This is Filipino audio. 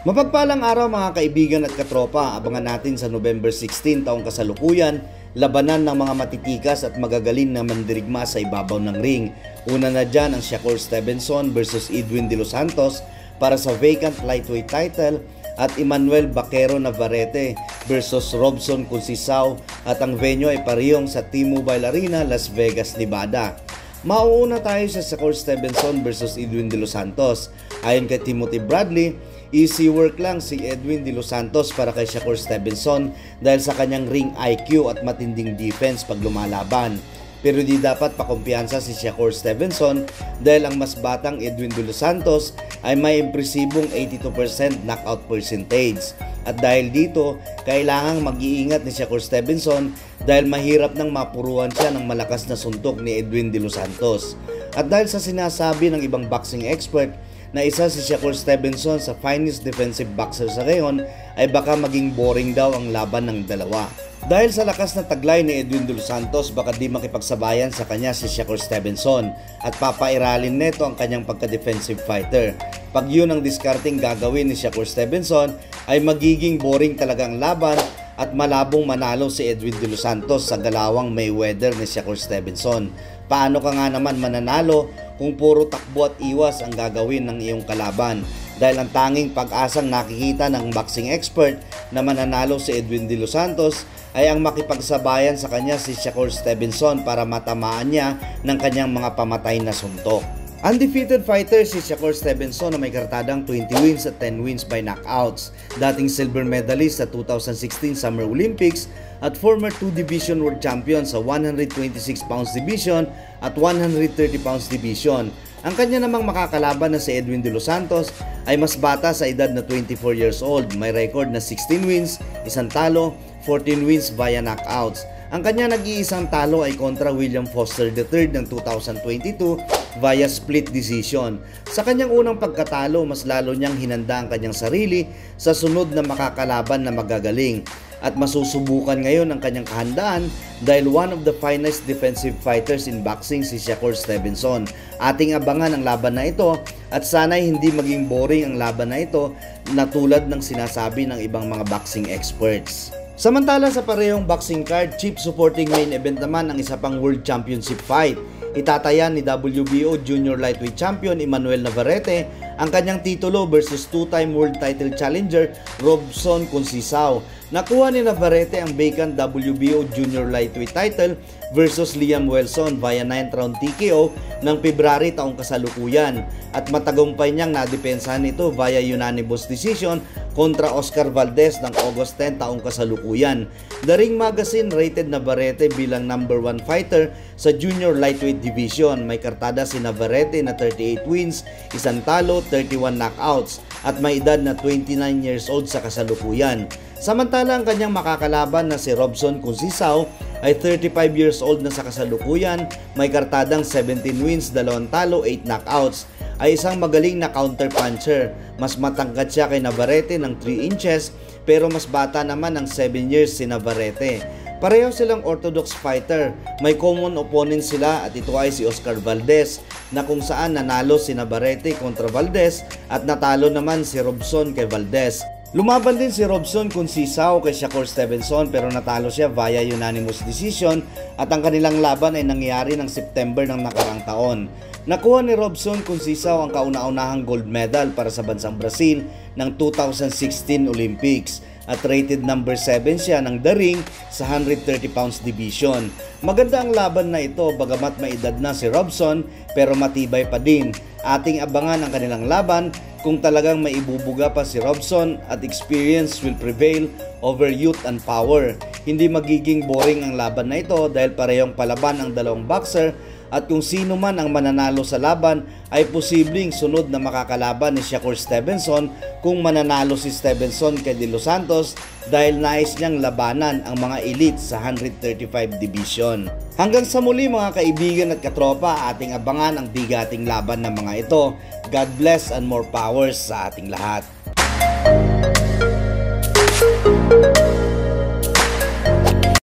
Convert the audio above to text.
Mapagpalang araw mga kaibigan at katropa, abangan natin sa November 16 taong kasalukuyan, labanan ng mga matitikas at magagaling na mandirigma sa ibabaw ng ring. Una na dyan ang Shakur Stevenson versus Edwin De Los Santos para sa vacant lightweight title at Emmanuel Baquero Navarrete versus Robson Conceição at ang venue ay parehong sa T-Mobile Arena, Las Vegas, Nevada. Mauuna tayo sa Shakur Stevenson versus Edwin De Los Santos. Ayon kay Timothy Bradley, easy work lang si Edwin De Los Santos para kay Shakur Stevenson dahil sa kanyang ring IQ at matinding defense pag lumalaban. Pero di dapat pakumpiyansa si Shakur Stevenson dahil ang mas batang Edwin De Los Santos ay may impresibong 82% knockout percentage. At dahil dito, kailangang mag-iingat ni Shakur Stevenson dahil mahirap nang mapuruan siya ng malakas na suntok ni Edwin De Los Santos. At dahil sa sinasabi ng ibang boxing expert na isa si Shakur Stevenson sa finest defensive boxer sa ngayon, ay baka maging boring daw ang laban ng dalawa. Dahil sa lakas na taglay ni Edwin De Los Santos, baka di makipagsabayan sa kanya si Shakur Stevenson at papairalin neto ang kanyang pagka-defensive fighter. Pag yun ang discarding gagawin ni Shakur Stevenson, ay magiging boring talaga ang laban at malabong manalo si Edwin De Los Santos sa galawang Mayweather ni Shakur Stevenson. Paano ka nga naman mananalo kung puro takbo at iwas ang gagawin ng iyong kalaban? Dahil ang tanging pag-asang nakikita ng boxing expert na mananalo si Edwin De Los Santos ay ang makipagsabayan sa kanya si Shakur Stevenson para matamaan niya ng kanyang mga pamatay na suntok. Undefeated fighter si Shakur Stevenson na may kartadang 20 wins at 10 wins by knockouts. Dating silver medalist sa 2016 Summer Olympics at former 2 division world champion sa 126 pounds division at 130 pounds division. Ang kanya namang makakalaban na si Edwin De Los Santos ay mas bata sa edad na 24 years old. May record na 16 wins, isang talo, 14 wins via knockouts. Ang kanya nag-iisang talo ay kontra William Foster III ng 2022 via split decision. Sa kanyang unang pagkatalo, mas lalo niyang hinanda ang kanyang sarili sa sunod na makakalaban na magagaling. At masusubukan ngayon ang kanyang kahandaan dahil one of the finest defensive fighters in boxing si Shakur Stevenson. Ating abangan ang laban na ito at sana'y hindi maging boring ang laban na ito na tulad ng sinasabi ng ibang mga boxing experts. Samantala sa parehong boxing card, chief supporting main event naman ang isa pang World Championship fight. Itataya ni WBO Junior Lightweight Champion Emmanuel Navarrete ang kanyang titulo versus two-time world title challenger Robson Conceição. Nakuha ni Navarrete ang vacant WBO Junior Lightweight title versus Liam Wilson via 9th round TKO ng February taong kasalukuyan at matagumpay niyang nadepensahan ito via unanimous decision kontra Oscar Valdez ng August 10 taong kasalukuyan. The Ring Magazine rated Navarrete bilang number 1 fighter sa junior lightweight division. May kartada si Navarrete na 38 wins, isang talo, 31 knockouts at may edad na 29 years old sa kasalukuyan. Samantala ang kanyang makakalaban na si Robson Conceição ay 35 years old na sa kasalukuyan, may kartadang 17 wins, 2 talo, 8 knockouts, ay isang magaling na counter puncher. Mas matangkad siya kay Navarrete ng 3 inches pero mas bata naman ng 7 years si Navarrete. Pareho silang orthodox fighter, may common opponent sila at ito ay si Oscar Valdez na kung saan nanalo si Navarrete kontra Valdez at natalo naman si Robson kay Valdez. Lumaban din si Robson Conceição kay Shakur Stevenson pero natalo siya via unanimous decision at ang kanilang laban ay nangyari ng September ng nakarang taon. Nakuha ni Robson Conceição ang kauna-unahang gold medal para sa bansang Brazil ng 2016 Olympics at rated number 7 siya ng The Ring sa 130 pounds division. Maganda ang laban na ito bagamat may edad na si Robson pero matibay pa din. Ating abangan ang kanilang laban kung talagang may ibubuga pa si Robson at experience will prevail over youth and power. Hindi magiging boring ang laban na ito dahil parehong palaban ang dalawang boxer at kung sino man ang mananalo sa laban ay posibleng sunod na makakalaban ni Shakur Stevenson kung mananalo si Stevenson kay De Los Santos dahil nais niyang labanan ang mga elite sa 135 division. Hanggang sa muli mga kaibigan at katropa, ating abangan ang bigating laban ng mga ito. God bless and more powers sa ating lahat.